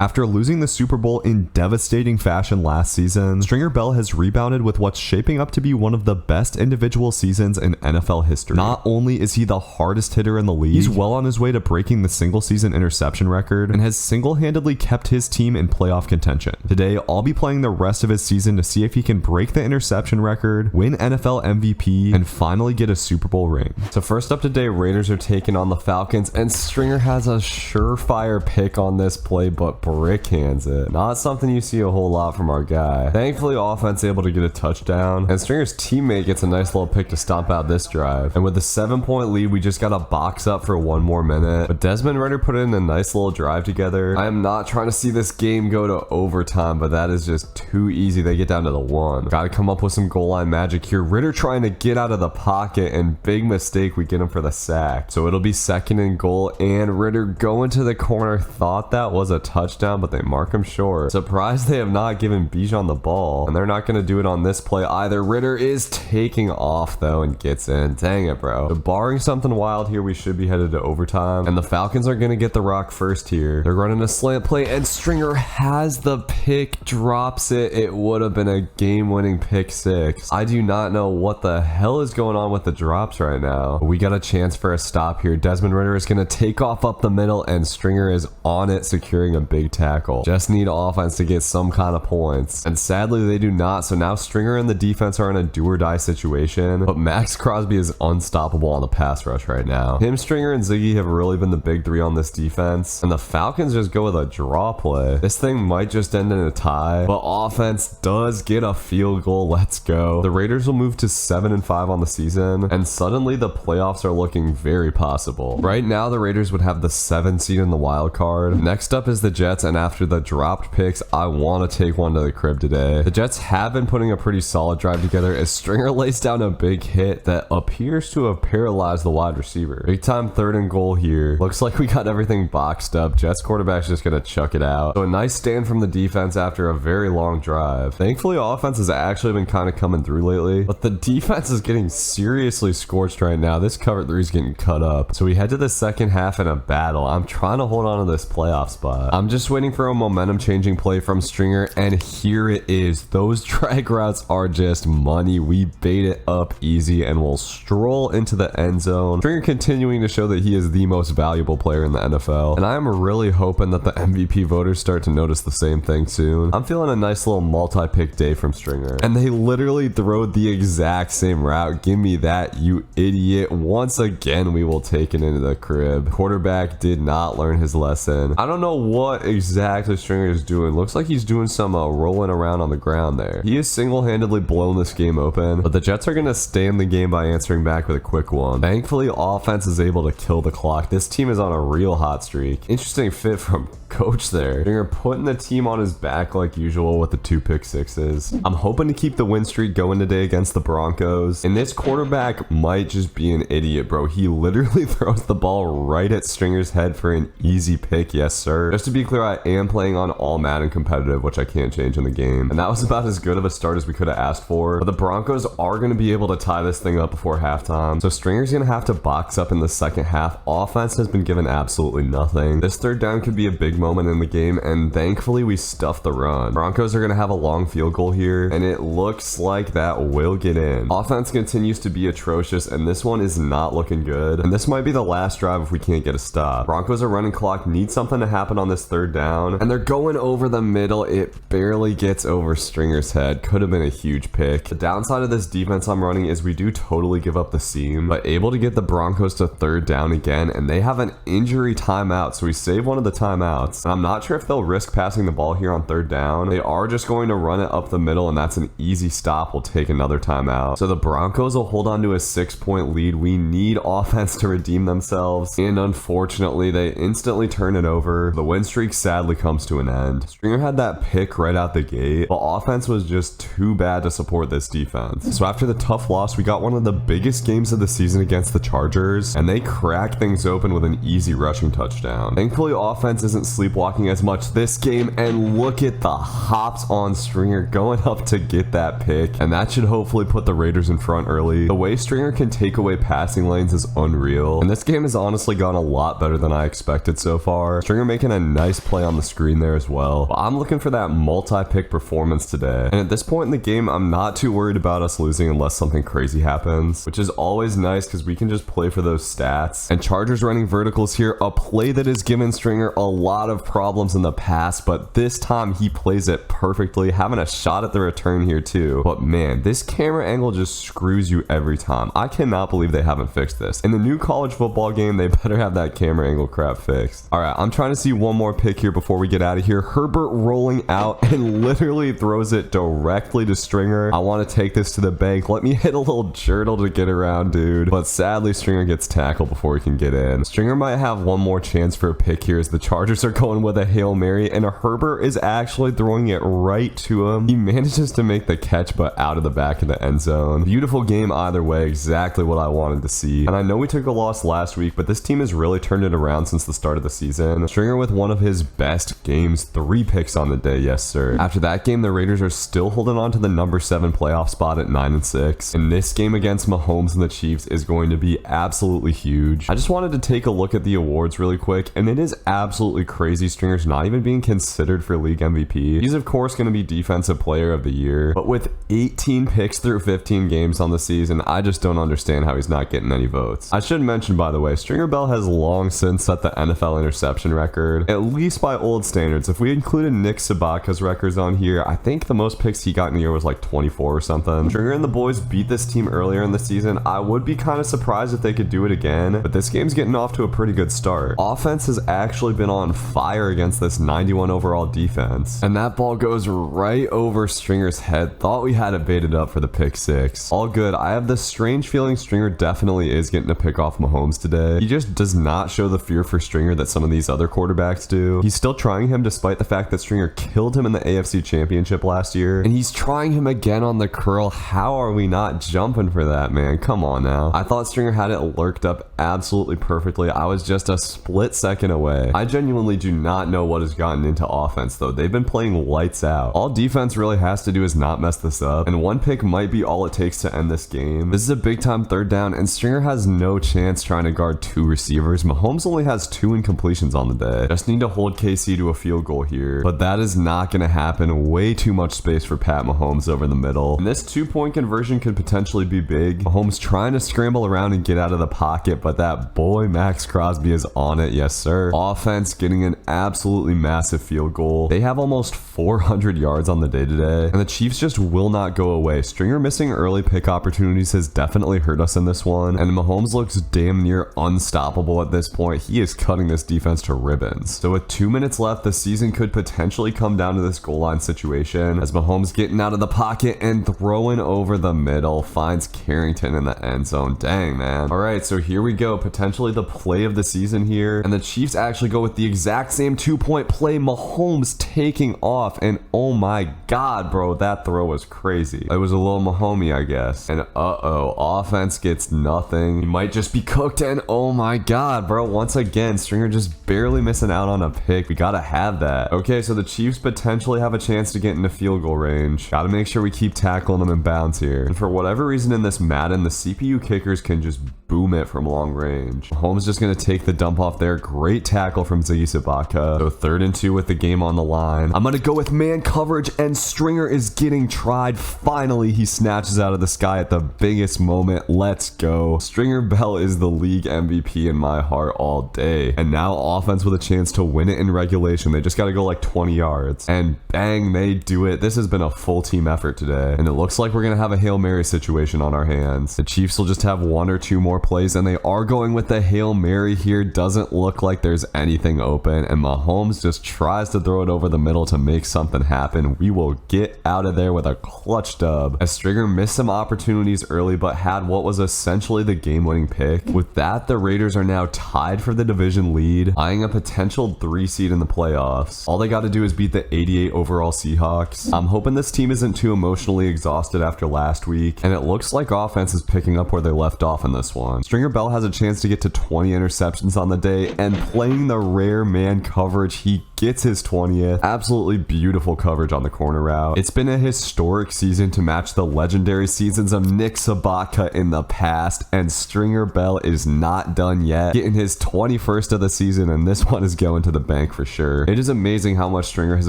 After losing the Super Bowl in devastating fashion last season, Stringer Bell has rebounded with what's shaping up to be one of the best individual seasons in NFL history. Not only is he the hardest hitter in the league, he's well on his way to breaking the single season interception record and has single-handedly kept his team in playoff contention. Today, I'll be playing the rest of his season to see if he can break the interception record, win NFL MVP, and finally get a Super Bowl ring. So first up today, Raiders are taking on the Falcons, and Stringer has a surefire pick on this play, but brick hands it. Not something you see a whole lot from our guy. Thankfully, offense able to get a touchdown, and Stringer's teammate gets a nice little pick to stomp out this drive. And with the 7-point lead, we just got to box up for one more minute. But Desmond Ridder put in a nice little drive together. I am not trying to see this game go to overtime, but that is just too easy. They get down to the 1. Got to come up with some goal line magic here. Ridder trying to get out of the pocket, and big mistake, we get him for the sack. So it'll be 2nd and goal, and Ridder going to the corner. Thought that was a touchdown, but they mark him short. Surprised they have not given Bijan the ball, and they're not going to do it on this play either. Ridder is taking off though and gets in. Dang it, bro. So barring something wild here, we should be headed to overtime, and the Falcons are going to get the rock first here. They're running a slant play, and Stringer has the pick, drops it. It would have been a game-winning pick 6. I do not know what the hell is going on with the drops right now. We got a chance for a stop here. Desmond Ridder is going to take off up the middle, and Stringer is on it, securing a big tackle. Just need offense to get some kind of points, and sadly they do not. So now Stringer and the defense are in a do or die situation, but Max Crosby is unstoppable on the pass rush right now. Him, Stringer, and Ziggy have really been the big 3 on this defense, and the Falcons just go with a draw play. This thing might just end in a tie, but offense does get a field goal. Let's go. The Raiders will move to 7-5 on the season, and suddenly the playoffs are looking very possible. Right now the Raiders would have the 7th seed in the wild card. Next up is the Jets, and after the dropped picks, I want to take one to the crib today. The Jets have been putting a pretty solid drive together as Stringer lays down a big hit that appears to have paralyzed the wide receiver. Big time 3rd and goal here. Looks like we got everything boxed up. Jets quarterback's just gonna chuck it out. So a nice stand from the defense after a very long drive. Thankfully, offense has actually been kind of coming through lately, but the defense is getting seriously scorched right now. This cover 3 is getting cut up. So we head to the second half in a battle. I'm trying to hold on to this playoff spot. I'm just waiting for a momentum changing play from Stringer, and here it is. Those drag routes are just money. We bait it up easy and we'll stroll into the end zone. Stringer continuing to show that he is the most valuable player in the NFL, and I'm really hoping that the MVP voters start to notice the same thing soon. I'm feeling a nice little multi-pick day from Stringer, and they literally throw the exact same route. Give me that, you idiot. Once again, we will take it into the crib. Quarterback did not learn his lesson. I don't know what exactly Stringer is doing. Looks like he's doing some rolling around on the ground there. He is single-handedly blown this game open, but the Jets are going to stay in the game by answering back with a quick one. Thankfully, offense is able to kill the clock. This team is on a real hot streak. Interesting fit from coach there. Stringer putting the team on his back like usual with the 2 pick 6s. I'm hoping to keep the win streak going today against the Broncos, and this quarterback might just be an idiot, bro. He literally throws the ball right at Stringer's head for an easy pick. Yes, sir. Just to be clear, I am playing on all Madden competitive, which I can't change in the game, and that was about as good of a start as we could have asked for. But the Broncos are going to be able to tie this thing up before halftime, so Stringer's going to have to box up in the second half. Offense has been given absolutely nothing. This 3rd down could be a big moment in the game, and thankfully we stuffed the run. Broncos are going to have a long field goal here, and it looks like that will get in. Offense continues to be atrocious, and this one is not looking good, and this might be the last drive if we can't get a stop. Broncos are running clock, need something to happen on this 3rd down, and they're going over the middle. It barely gets over Stringer's head. Could have been a huge pick. The downside of this defense I'm running is we do totally give up the seam, but able to get the Broncos to 3rd down again, and they have an injury timeout, so we save one of the timeouts. And I'm not sure if they'll risk passing the ball here on 3rd down. They are just going to run it up the middle, and that's an easy stop. We'll take another timeout. So the Broncos will hold on to a 6-point lead. We need offense to redeem themselves, and unfortunately they instantly turn it over. The win streak sadly comes to an end. Stringer had that pick right out the gate, but offense was just too bad to support this defense. So after the tough loss, we got one of the biggest games of the season against the Chargers, and they cracked things open with an easy rushing touchdown. Thankfully, offense isn't sleeping sleepwalking as much this game, and look at the hops on Stringer going up to get that pick, and that should hopefully put the Raiders in front early. The way Stringer can take away passing lanes is unreal, and this game has honestly gone a lot better than I expected so far. Stringer making a nice play on the screen there as well. But I'm looking for that multi-pick performance today, and at this point in the game, I'm not too worried about us losing unless something crazy happens, which is always nice because we can just play for those stats. And Chargers running verticals here, a play that has given Stringer a lot of problems in the past, but this time he plays it perfectly, having a shot at the return here too. But man, this camera angle just screws you every time. I cannot believe they haven't fixed this. In the new college football game, they better have that camera angle crap fixed. All right, I'm trying to see one more pick here before we get out of here. Herbert rolling out and literally throws it directly to Stringer. I want to take this to the bank. Let me hit a little journal to get around, dude. But sadly, Stringer gets tackled before he can get in. Stringer might have one more chance for a pick here as the Chargers are going with a Hail Mary, and Herbert is actually throwing it right to him. He manages to make the catch, but out of the back of the end zone. Beautiful game either way, exactly what I wanted to see. And I know we took a loss last week, but this team has really turned it around since the start of the season. Stringer with one of his best games, 3 picks on the day, yes sir. After that game, the Raiders are still holding on to the number 7 playoff spot at 9-6. And this game against Mahomes and the Chiefs is going to be absolutely huge. I just wanted to take a look at the awards really quick, and it is absolutely crazy Stringer's not even being considered for league MVP. He's of course going to be defensive player of the year, but with 18 picks through 15 games on the season, I just don't understand how he's not getting any votes. I should mention, by the way, Stringer Bell has long since set the NFL interception record, at least by old standards. If we included Nick Sabaka's records on here, I think the most picks he got in a year was like 24 or something. Stringer and the boys beat this team earlier in the season. I would be kind of surprised if they could do it again, but this game's getting off to a pretty good start. Offense has actually been on fire against this 91 overall defense, and that ball goes right over Stringer's head. Thought we had it baited up for the pick 6. All good. I have this strange feeling Stringer definitely is getting a pick off Mahomes today. He just does not show the fear for Stringer that some of these other quarterbacks do. He's still trying him despite the fact that Stringer killed him in the AFC Championship last year, and he's trying him again on the curl. How are we not jumping for that, man? Come on now. I thought Stringer had it lurked up absolutely perfectly. I was just a split second away. I genuinely do not know what has gotten into offense though. They've been playing lights out. All defense really has to do is not mess this up, and one pick might be all it takes to end this game. This is a big time 3rd down, and Stringer has no chance trying to guard 2 receivers. Mahomes only has 2 incompletions on the day. Just need to hold KC to a field goal here, but that is not going to happen. Way too much space for Pat Mahomes over the middle, and this 2-point conversion could potentially be big. Mahomes trying to scramble around and get out of the pocket, but that boy Max Crosby is on it, yes sir. Offense getting an absolutely massive field goal. They have almost 400 yards on the day today, and the Chiefs just will not go away. Stringer missing early pick opportunities has definitely hurt us in this one, and Mahomes looks damn near unstoppable at this point. He is cutting this defense to ribbons. So with 2 minutes left, the season could potentially come down to this goal line situation as Mahomes getting out of the pocket and throwing over the middle, finds Carrington in the end zone. Dang, man. All right, so here we go. Potentially the play of the season here, and the Chiefs actually go with the exact same 2-point play. Mahomes taking off, and oh my god, bro, that throw was crazy. It was a little Mahomey, I guess. And offense gets nothing. He might just be cooked, and oh my god, bro, once again, Stringer just barely missing out on a pick. We gotta have that. Okay, so the Chiefs potentially have a chance to get into field goal range. Gotta make sure we keep tackling them in bounds here. And for whatever reason in this Madden, the CPU kickers can just boom it from long range. Mahomes just gonna take the dump off there. Great tackle from Ziggy Sabaka. So 3rd and 2 with the game on the line. I'm gonna go with man coverage, and Stringer is getting tried. Finally, he snatches out of the sky at the biggest moment. Let's go. Stringer Bell is the league MVP in my heart all day. And now offense with a chance to win it in regulation. They just gotta go like 20 yards. And bang, they do it. This has been a full team effort today, and it looks like we're gonna have a Hail Mary situation on our hands. The Chiefs will just have 1 or 2 more plays, and they are going with the Hail Mary here. Doesn't look like there's anything open, and Mahomes just tries to throw it over the middle to make something happen. We will get out of there with a clutch dub, as Stringer missed some opportunities early but had what was essentially the game-winning pick. With that, the Raiders are now tied for the division lead, eyeing a potential 3 seed in the playoffs. All they got to do is beat the 88 overall Seahawks. I'm hoping this team isn't too emotionally exhausted after last week, and it looks like offense is picking up where they left off in this one. Stringer Bell has a chance to get to 20 interceptions on the day, and playing the rare man coverage, he gets his 20th. Absolutely beautiful coverage on the corner route. It's been a historic season to match the legendary seasons of Nick Sabatka in the past, and Stringer Bell is not done yet, getting his 21st of the season, and this one is going to the bank for sure. It is amazing how much Stringer has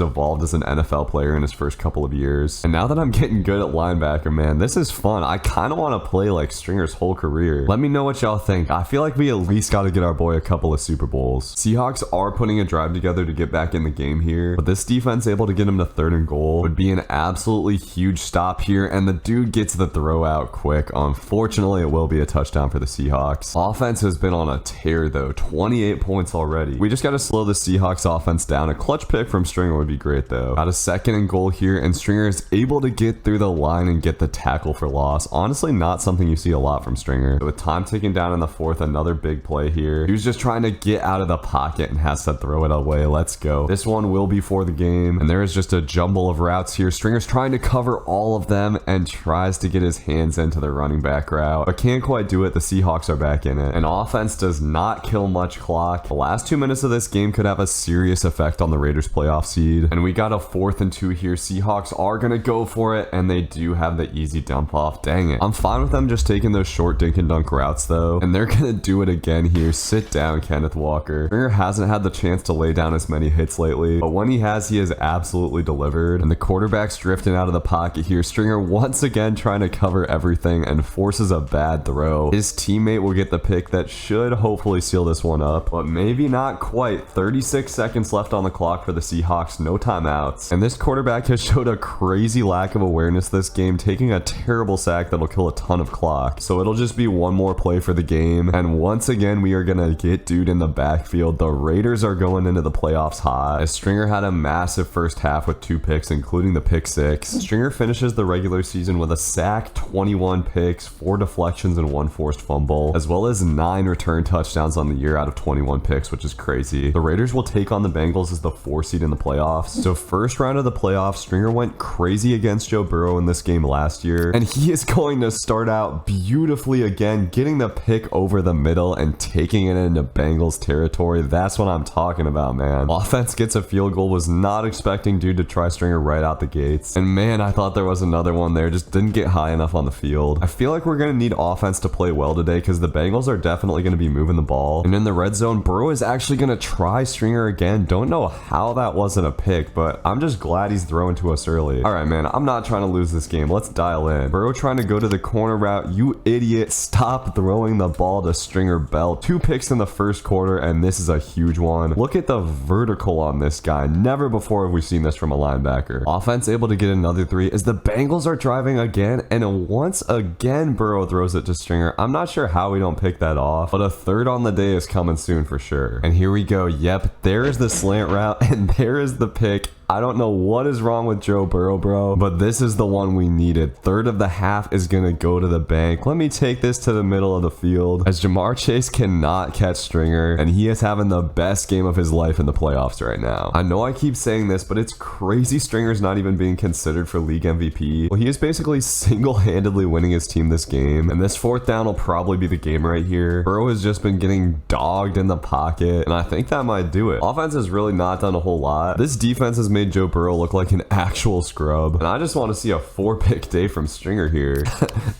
evolved as an NFL player in his first couple of years. And now that I'm getting good at linebacker, man, this is fun. I kind of want to play like Stringer's whole career. Let me know what y'all think. I feel like we at least got to get our boy a couple of Super Bowls. Seahawks are putting a drive together to get back in the game here, but this defense able to get him to 3rd and goal would be an absolutely huge stop here, and the dude gets the throw out quick. Unfortunately, it will be a touchdown for the Seahawks. Offense has been on a tear though, 28 points already. We just got to slow the Seahawks offense down. A clutch pick from Stringer would be great though. Got a 2nd and goal here, and Stringer is able to get through the line and get the tackle for loss. Honestly, not something you see a lot from Stringer. With time ticking down in the 4th, another big play here. He was just trying to get out of the pocket and has to throw it away. Let's go. This one will be for the game, and there is just a jumble of routes here. Stringer's trying to cover all of them and tries to get his hands into the running back route, but can't quite do it. The Seahawks are back in it, and offense does not kill much clock. The last 2 minutes of this game could have a serious effect on the Raiders playoff seed, and we got a 4th and 2 here. Seahawks are gonna go for it, and they do have the easy dump off. Dang it. I'm fine with them just taking those short dink and dunk routes though, and they're gonna do it again here. Sit down, Kenneth Walker. Stringer hasn't had the chance to lay down as many hits lately, but when he has absolutely delivered, and the quarterback's drifting out of the pocket here. Stringer once again trying to cover everything and forces a bad throw. His teammate will get the pick that should hopefully seal this one up, but maybe not quite. 36 seconds left on the clock for the Seahawks, no timeouts, and this quarterback has showed a crazy lack of awareness this game, taking a terrible sack that'll kill a ton of clock. So it'll just be one more play for the game, and once again we are gonna get dude in the backfield. The Raiders are going into the playoffs hot, as Stringer had a massive first half with 2 picks, including the pick 6. Stringer finishes the regular season with a sack, 21 picks, 4 deflections, and 1 forced fumble, as well as 9 return touchdowns on the year out of 21 picks, which is crazy. The Raiders will take on the Bengals as the 4 seed in the playoffs. So first round of the playoffs, Stringer went crazy against Joe Burrow in this game last year, and he is going to start out beautifully again, getting the pick over the middle and taking it into Bengals territory. That's what I'm talking about, man. Offense gets a field goal. Was not expecting dude to try Stringer right out the gates, and man, I thought there was another one there, just didn't get high enough on the field. I feel like we're gonna need offense to play well today, because the Bengals are definitely gonna be moving the ball, and in the red zone Burrow is actually gonna try Stringer again. Don't know how that wasn't a pick, but I'm just glad he's throwing to us early. All right, man, I'm not trying to lose this game. Let's dial in. Burrow trying to go to the corner route. You idiot, stop throwing the ball to Stringer Bell. 2 picks in the first quarter, and this is a huge one. Look at the vertical on this guy. Never before have we seen this from a linebacker. Offense able to get another 3 as the Bengals are driving again, and once again Burrow throws it to Stringer. I'm not sure how we don't pick that off, but a 3rd on the day is coming soon for sure. And here we go. Yep, there is the slant route, and there is the pick. I don't know what is wrong with Joe Burrow, bro, but this is the one we needed. 3rd of the half is gonna go to the bank. Let me take this to the middle of the field, as Jamar Chase cannot catch Stringer, and he is having the best game of his life in the playoffs right now. I know I keep saying this, but it's crazy Stringer's not even being considered for league MVP. Well, he is basically single-handedly winning his team this game, and this 4th down will probably be the game right here. Burrow has just been getting dogged in the pocket, and I think that might do it. Offense has really not done a whole lot. This defense has made Joe Burrow look like an actual scrub, and I just want to see a 4-pick day from Stringer here.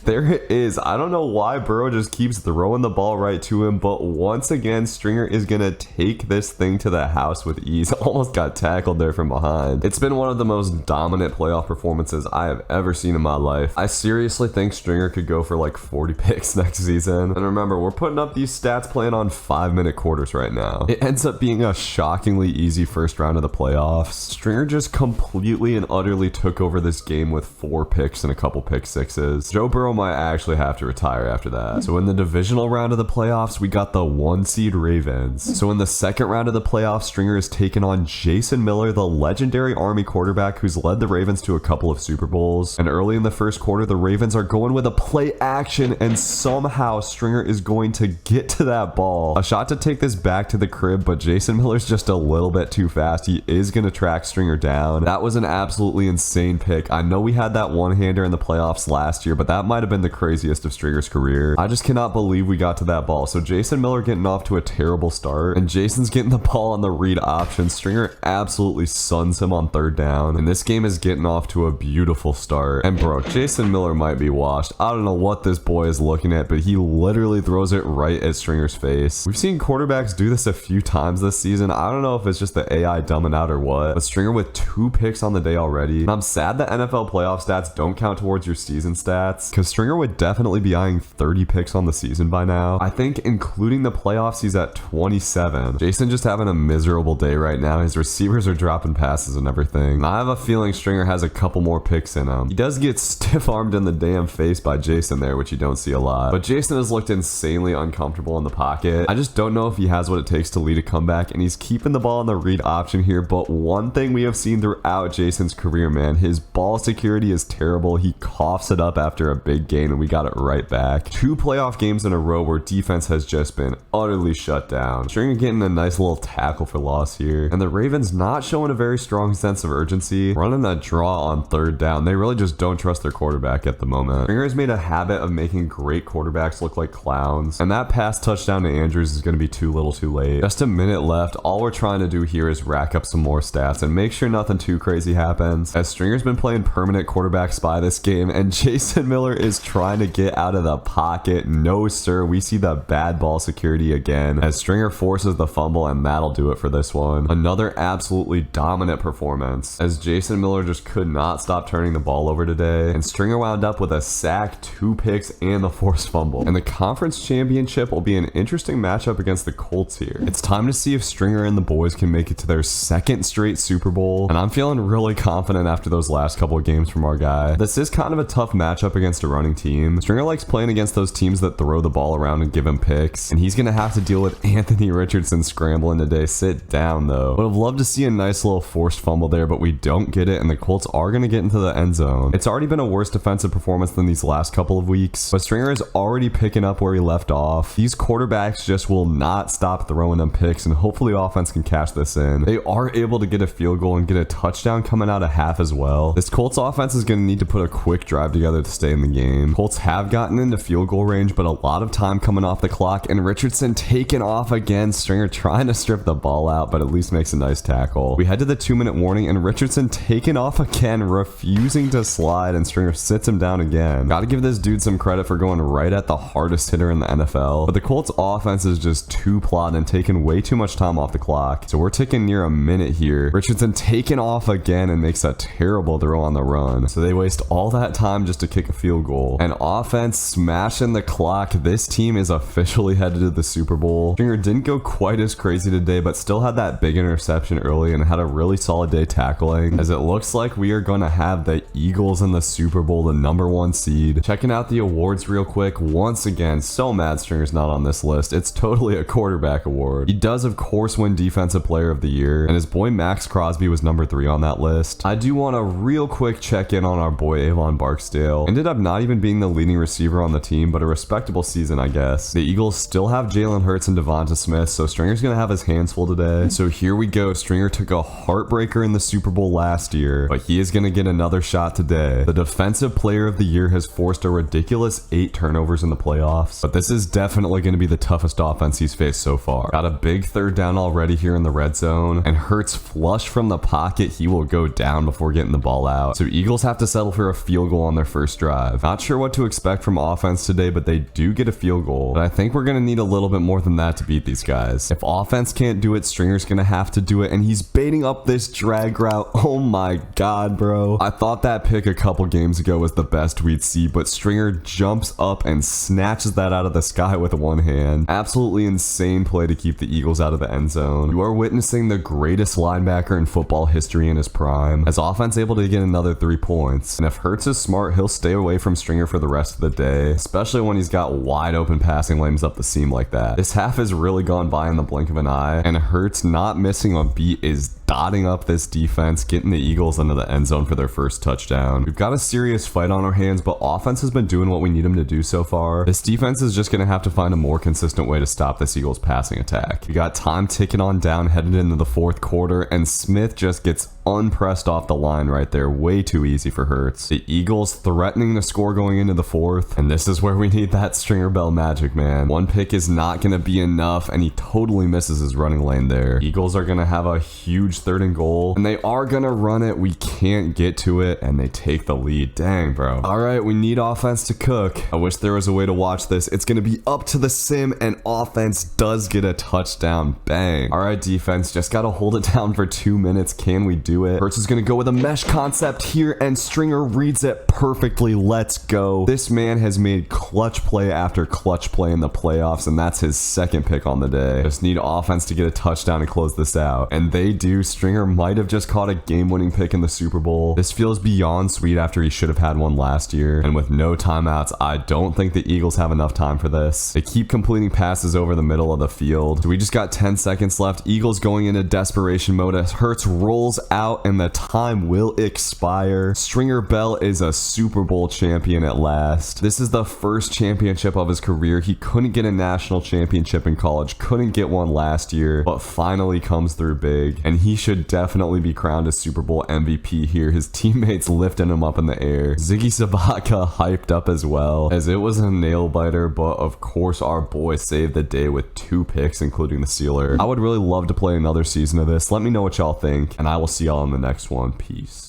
There it is. I don't know why Burrow just keeps throwing the ball right to him, but once again Stringer is gonna take this thing to the house with ease. Almost got tackled there from behind. It's been one of the most dominant playoff performances I have ever seen in my life. I seriously think Stringer could go for like 40 picks next season. And remember, we're putting up these stats playing on 5-minute quarters right now. It ends up being a shockingly easy first round of the playoffs. Stringer just completely and utterly took over this game with 4 picks and a couple pick 6s. Joe Burrow might actually have to retire after that. So in the divisional round of the playoffs, we got the 1 seed Ravens. So in the second round of the playoffs, Stringer is taking on Jason Miller, the legendary Army quarterback who's led the Ravens to a couple of Super Bowls. And early in the first quarter, the Ravens are going with a play action, and somehow Stringer is going to get to that ball. A shot to take this back to the crib, but Jason Miller's just a little bit too fast. He is going to track Stringer Stringer down. That was an absolutely insane pick. I know we had that one-hander in the playoffs last year, but that might have been the craziest of Stringer's career. I just cannot believe we got to that ball. So Jason Miller getting off to a terrible start, and Jason's getting the ball on the read option. Stringer absolutely suns him on third down, and this game is getting off to a beautiful start. And bro, Jason Miller might be washed. I don't know what this boy is looking at, but he literally throws it right at Stringer's face. We've seen quarterbacks do this a few times this season. I don't know if it's just the AI dumbing out or what, but Stringer with 2 picks on the day already. And I'm sad that NFL playoff stats don't count towards your season stats, because Stringer would definitely be eyeing 30 picks on the season by now. I think including the playoffs, he's at 27. Jason just having a miserable day right now. His receivers are dropping passes and everything. I have a feeling Stringer has a couple more picks in him. He does get stiff-armed in the damn face by Jason there, which you don't see a lot. But Jason has looked insanely uncomfortable in the pocket. I just don't know if he has what it takes to lead a comeback, and he's keeping the ball in the read option here. But one thing we have seen throughout Jason's career, man, his ball security is terrible. He coughs it up after a big gain, and we got it right back. 2 playoff games in a row where defense has just been utterly shut down. Stringer getting a nice little tackle for loss here, and the Ravens not showing a very strong sense of urgency, running a draw on third down. They really just don't trust their quarterback at the moment. Stringer has made a habit of making great quarterbacks look like clowns, and that pass touchdown to Andrews is going to be too little too late. Just a minute left. All we're trying to do here is rack up some more stats and make sure nothing too crazy happens, as Stringer's been playing permanent quarterback spy this game, and Jason Miller is trying to get out of the pocket. No sir, we see the bad ball security again, as Stringer forces the fumble, and that'll do it for this one. Another absolutely dominant performance, as Jason Miller just could not stop turning the ball over today, and Stringer wound up with a sack, 2 picks, and the forced fumble. And the conference championship will be an interesting matchup against the Colts here. It's time to see if Stringer and the boys can make it to their 2nd straight Super Bowl, and I'm feeling really confident after those last couple of games from our guy. This is kind of a tough matchup against a running team. Stringer likes playing against those teams that throw the ball around and give him picks, and he's gonna have to deal with Anthony Richardson scrambling today. Sit down though. Would have loved to see a nice little forced fumble there, but we don't get it, and the Colts are gonna get into the end zone. It's already been a worse defensive performance than these last couple of weeks, but Stringer is already picking up where he left off. These quarterbacks just will not stop throwing them picks, and hopefully offense can cash this in. They are able to get a field goal and get a touchdown coming out of half as well. This Colts offense is going to need to put a quick drive together to stay in the game. Colts have gotten into field goal range, but a lot of time coming off the clock, and Richardson taking off again. Stringer trying to strip the ball out, but at least makes a nice tackle. We head to the 2-minute warning, and Richardson taking off again, refusing to slide, and Stringer sits him down again. Gotta give this dude some credit for going right at the hardest hitter in the NFL, but the Colts offense is just too plotted and taking way too much time off the clock. So we're ticking near a minute here. Richardson taking off again and makes a terrible throw on the run. So they waste all that time just to kick a field goal. And offense smashing the clock. This team is officially headed to the Super Bowl. Stringer didn't go quite as crazy today, but still had that big interception early and had a really solid day tackling, as it looks like we are going to have the Eagles in the Super Bowl, the #1 seed. Checking out the awards real quick. Once again, so mad Stringer's not on this list. It's totally a quarterback award. He does of course win Defensive Player of the Year, and his boy Max Crosby was #3 on that list. I do want to real quick check in on our boy Avon Barksdale. Ended up not even being the leading receiver on the team, but a respectable season, I guess. The Eagles still have Jalen Hurts and Devonta Smith, so Stringer's gonna have his hands full today. So here we go. Stringer took a heartbreaker in the Super Bowl last year, but he is gonna get another shot today. The Defensive Player of the Year has forced a ridiculous 8 turnovers in the playoffs, but this is definitely gonna be the toughest offense he's faced so far. Got a big third down already here in the red zone, and Hurts flush from the pocket. He will go down before getting the ball out. So Eagles have to settle for a field goal on their first drive. Not sure what to expect from offense today, but they do get a field goal. But I think we're gonna need a little bit more than that to beat these guys. If offense can't do it, Stringer's gonna have to do it, and he's baiting up this drag route. Oh my god, bro. I thought that pick a couple games ago was the best we'd see, but Stringer jumps up and snatches that out of the sky with one hand. Absolutely insane play to keep the Eagles out of the end zone. You are witnessing the greatest linebacker in football history in his prime, as offense able to get another 3 points. And if Hurts is smart, he'll stay away from Stringer for the rest of the day, especially when he's got wide open passing lanes up the seam like that. This half has really gone by in the blink of an eye, and Hurts not missing a beat is dotting up this defense, getting the Eagles into the end zone for their first touchdown. We've got a serious fight on our hands, but offense has been doing what we need them to do so far. This defense is just going to have to find a more consistent way to stop this Eagles passing attack. We got time ticking on down, headed into the 4th quarter, and Smith just gets unpressed off the line right there. Way too easy for Hurts. The Eagles threatening to score going into the fourth, and this is where we need that Stringer Bell magic, man. One pick is not going to be enough, and he totally misses his running lane there. Eagles are going to have a huge 3rd and goal, and they are going to run it. We can't get to it, and they take the lead. Dang, bro. All right, we need offense to cook. I wish there was a way to watch this. It's going to be up to the sim, and offense does get a touchdown. Bang. All right, defense, just got to hold it down for 2 minutes. Can we do it? Hurts is going to go with a mesh concept here, and Stringer reads it perfectly. Let's go. This man has made clutch play after clutch play in the playoffs, and that's his 2nd pick on the day. Just need offense to get a touchdown and close this out, and they do. Stringer might have just caught a game-winning pick in the Super Bowl. This feels beyond sweet after he should have had one last year, and with no timeouts, I don't think the Eagles have enough time for this. They keep completing passes over the middle of the field. So we just got 10 seconds left. Eagles going into desperation mode as Hurts rolls out, and the time will expire. Stringer Bell is a Super Bowl champion at last. This is the first championship of his career. He couldn't get a national championship in college, couldn't get one last year, but finally comes through big, and he should definitely be crowned as Super Bowl MVP here. His teammates lifting him up in the air. Ziggy Sabaka hyped up as well, as it was a nail biter, but of course our boy saved the day with 2 picks, including the sealer. I would really love to play another season of this. Let me know what y'all think, and I will see y'all in the next one. Peace.